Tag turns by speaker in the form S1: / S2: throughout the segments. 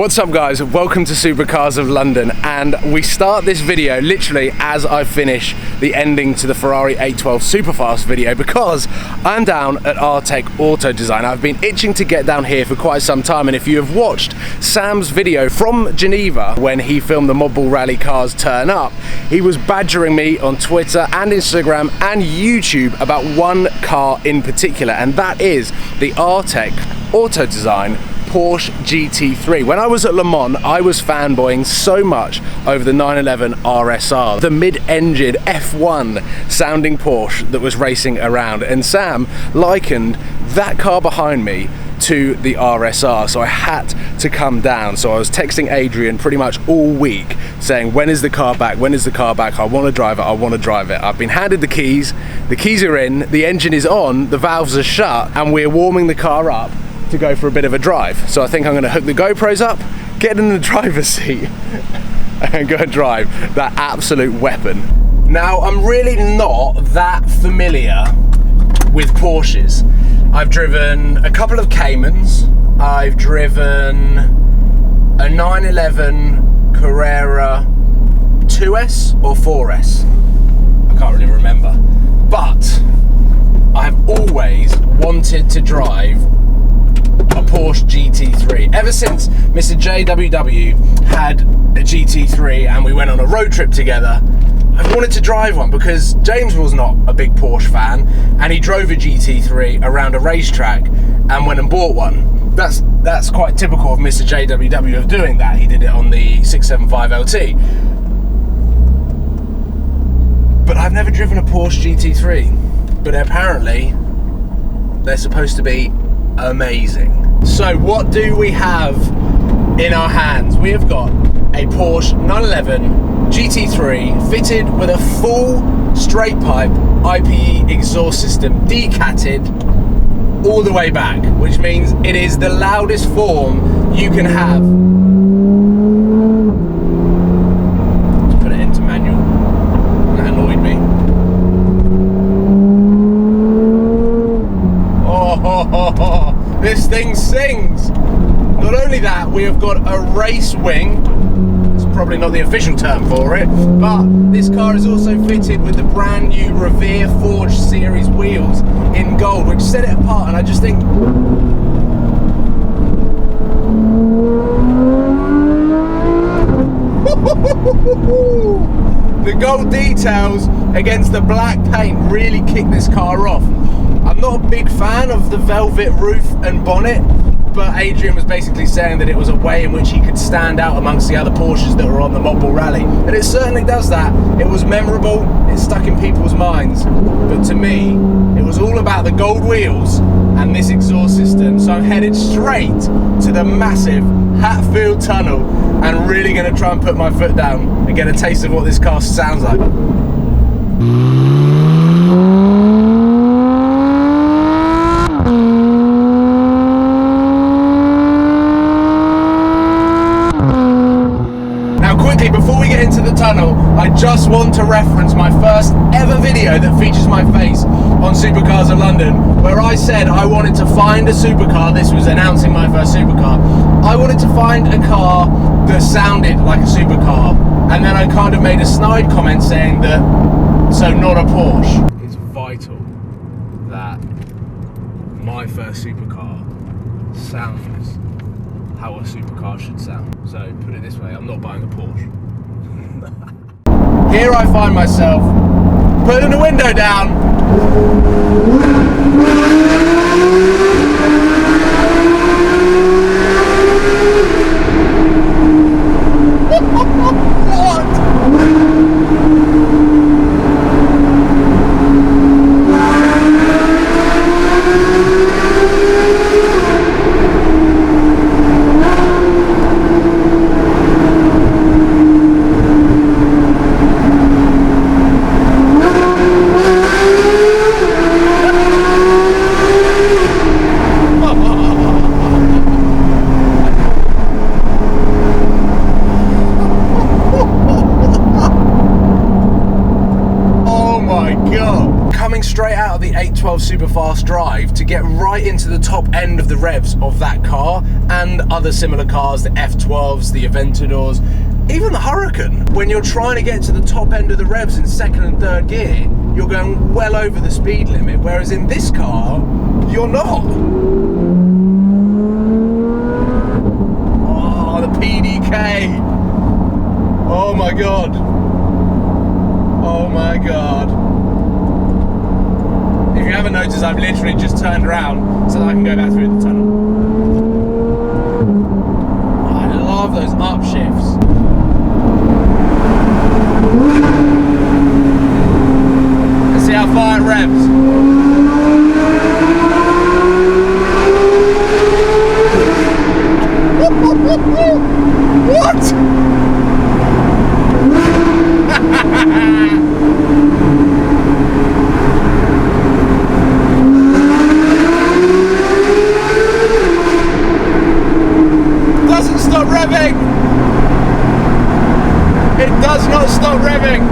S1: What's up guys, welcome to Supercars of London, and we start this video literally as I finish the ending to the Ferrari 812 Superfast video because I'm down at Artec Auto Design. I've been itching to get down here for quite some time, and if you have watched Sam's video from Geneva when he filmed the Mod Ball Rally cars turn up, he was badgering me on Twitter and Instagram and YouTube about one car in particular, and that is the Artec Auto Design Porsche GT3. When I was at Le Mans, I was fanboying so much over the 911 RSR, the mid-engine F1 sounding Porsche that was racing around, and Sam likened that car behind me to the RSR, so I had to come down. So I was texting Adrian pretty much all week saying, when is the car back, when is the car back, I want to drive it, I want to drive it. I've been handed the keys are in, the engine is on, the valves are shut, and we're warming the car up to go for a bit of a drive. So I think I'm going to hook the GoPros up, get in the driver's seat and go and drive that absolute weapon. Now, I'm really not that familiar with Porsches. I've driven a couple of Caymans, I've driven a 911 Carrera 2S or 4S, I can't really remember, but I've always wanted to drive a Porsche GT3. Ever since Mr. JWW had a GT3 and we went on a road trip together, I've wanted to drive one because James was not a big Porsche fan and he drove a GT3 around a racetrack and went and bought one. That's quite typical of Mr. JWW of doing that. He did it on the 675 LT. But I've never driven a Porsche GT3, but apparently they're supposed to be amazing. So what do we have in our hands? We have got a Porsche 911 GT3 fitted with a full straight pipe IPE exhaust system, decatted all the way back, which means it is the loudest form you can have. Let's put it into manual. That annoyed me. Oh, this thing sings. Not only that, we have got a race wing. It's probably not the official term for it, but this car is also fitted with the brand new Revere Forged Series wheels in gold, which set it apart, and I just think the gold details against the black paint really kick this car off. I'm not a big fan of the velvet roof and bonnet, but Adrian was basically saying that it was a way in which he could stand out amongst the other Porsches that were on the Mod Ball Rally, and it certainly does that. It was memorable, it stuck in people's minds, but to me it was all about the gold wheels and this exhaust system. So I'm headed straight to the massive Hatfield Tunnel and really going to try and put my foot down and get a taste of what this car sounds like. Before we get into the tunnel, I just want to reference my first ever video that features my face on Supercars of London, where I said I wanted to find a supercar. This was announcing my first supercar. I wanted to find a car that sounded like a supercar, and then I kind of made a snide comment saying that, so not a Porsche. It's vital that my first supercar sounds how a supercar should sound. So put it this way, I'm not buying a Porsche. Here I find myself putting the window down. What? coming straight out of the 812 Superfast Drive to get right into the top end of the revs of that car and other similar cars, the F12s, the Aventadors, even the Huracan. When you're trying to get to the top end of the revs in second and third gear, you're going well over the speed limit, whereas in this car, you're not. Oh, the PDK. Oh my God. Oh my God. If you haven't noticed, I've literally just turned around so that I can go back through the tunnel. Oh, I love those upshifts. Let's see how far it revs. What? Doesn't stop revving. It does not stop revving.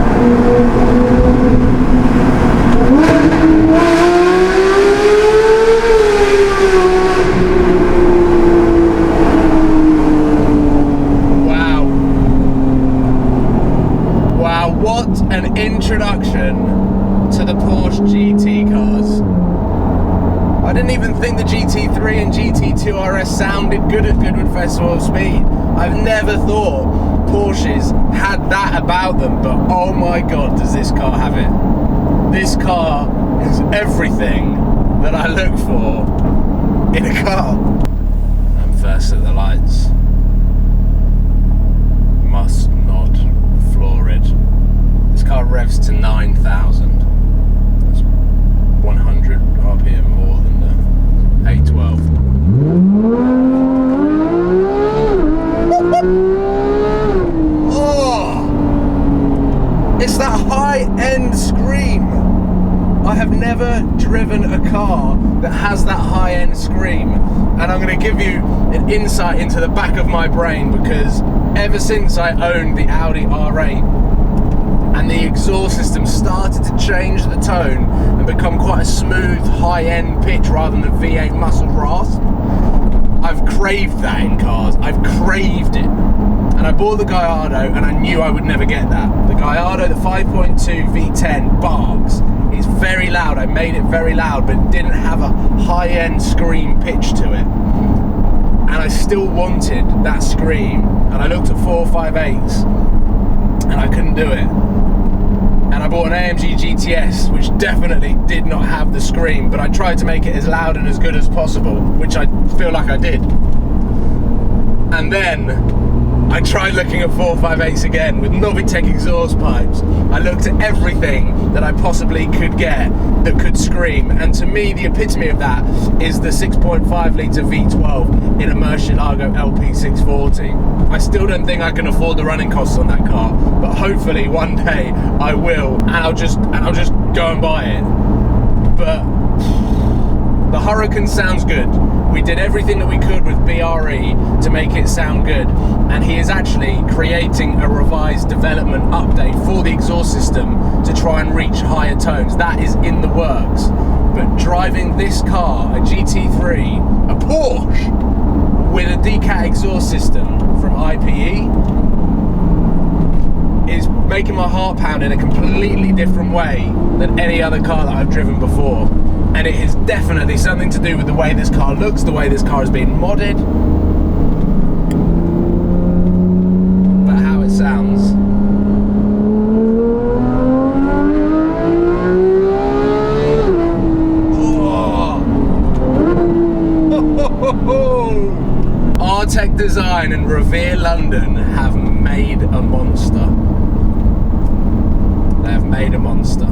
S1: Wow. Wow, what an introduction to the Porsche GT cars. I didn't even think the GT3 and GT2 RS sounded good at Goodwood Festival of Speed. I've never thought Porsches had that about them, but oh my God, does this car have it. This car is everything that I look for in a car. I'm first at the lights. Must not floor it. This car revs to 9,000. That's 100 RPM more than the 812. Oh! It's that high-end scream. I have never driven a car that has that high-end scream, and I'm going to give you an insight into the back of my brain, because ever since I owned the Audi R8 and the exhaust system started to change the tone and become quite a smooth high-end pitch rather than the V8 muscle rasp, I've craved that in cars. I've craved it. And I bought the Gallardo and I knew I would never get that. The Gallardo, the 5.2 V10 barks, is very loud. I made it very loud, but it didn't have a high-end scream pitch to it. And I still wanted that scream. And I looked at 458s and I couldn't do it. And I bought an AMG GTS, which definitely did not have the scream, but I tried to make it as loud and as good as possible, which I feel like I did. And then I tried looking at 458s again with Novitec exhaust pipes. I looked at everything that I possibly could get that could scream, and to me the epitome of that is the 6.5 litre V12 in a Murcielago LP640. I still don't think I can afford the running costs on that car, but hopefully one day I will, and I'll just go and buy it. But the Huracan sounds good. We did everything that we could with BRE to make it sound good, and he is actually creating a revised development update for the exhaust system to try and reach higher tones. That is in the works. But driving this car, a GT3, a Porsche, with a Decat exhaust system from IPE, is making my heart pound in a completely different way than any other car that I've driven before. And it is definitely something to do with the way this car looks, the way this car has been modded, but how it sounds. Oh. Artec Design and Revere London have made a monster. They have made a monster.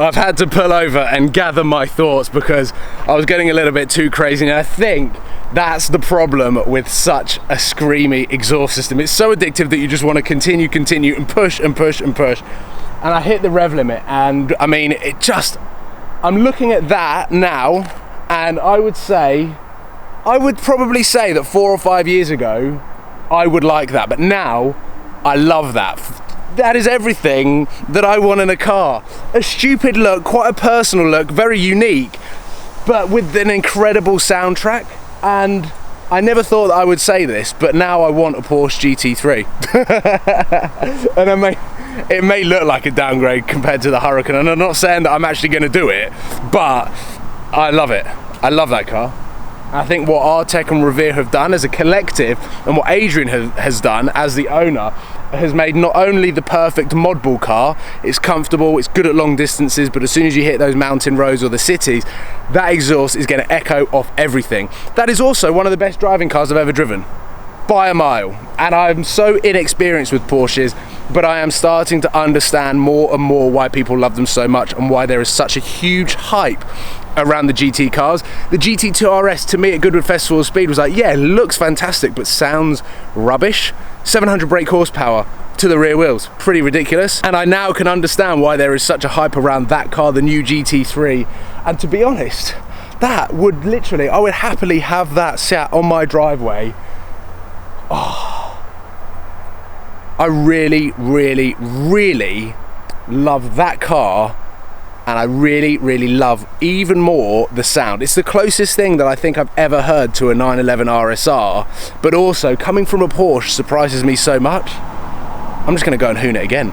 S1: I've had to pull over and gather my thoughts because I was getting a little bit too crazy, and I think that's the problem with such a screamy exhaust system. It's so addictive that you just want to continue and push and push and push. And I hit the rev limit, and I mean, I'm looking at that now, and I would probably say that 4 or 5 years ago, I would like that, but now I love that. That is everything that I want in a car. A stupid look, quite a personal look, very unique, but with an incredible soundtrack. And I never thought that I would say this, but now I want a Porsche GT3. And it may look like a downgrade compared to the Huracan, and I'm not saying that I'm actually going to do it, but I love it. I love that car. I think what Artec and Revere have done as a collective, and what Adrian has done as the owner, has made not only the perfect modball car, it's comfortable, it's good at long distances, but as soon as you hit those mountain roads or the cities, that exhaust is going to echo off everything. That is also one of the best driving cars I've ever driven, by a mile. And I'm so inexperienced with Porsches, but I am starting to understand more and more why people love them so much and why there is such a huge hype around the GT cars. The GT2 RS to me at Goodwood Festival of Speed was like, yeah, it looks fantastic, but sounds rubbish. 700 brake horsepower to the rear wheels, pretty ridiculous. And I now can understand why there is such a hype around that car, the new GT3. And to be honest, that would literally, I would happily have that sat on my driveway. Oh, I really, really, really love that car. And I really, really love even more the sound. It's the closest thing that I think I've ever heard to a 911 RSR, but also coming from a Porsche surprises me so much. I'm just gonna go and hoon it again.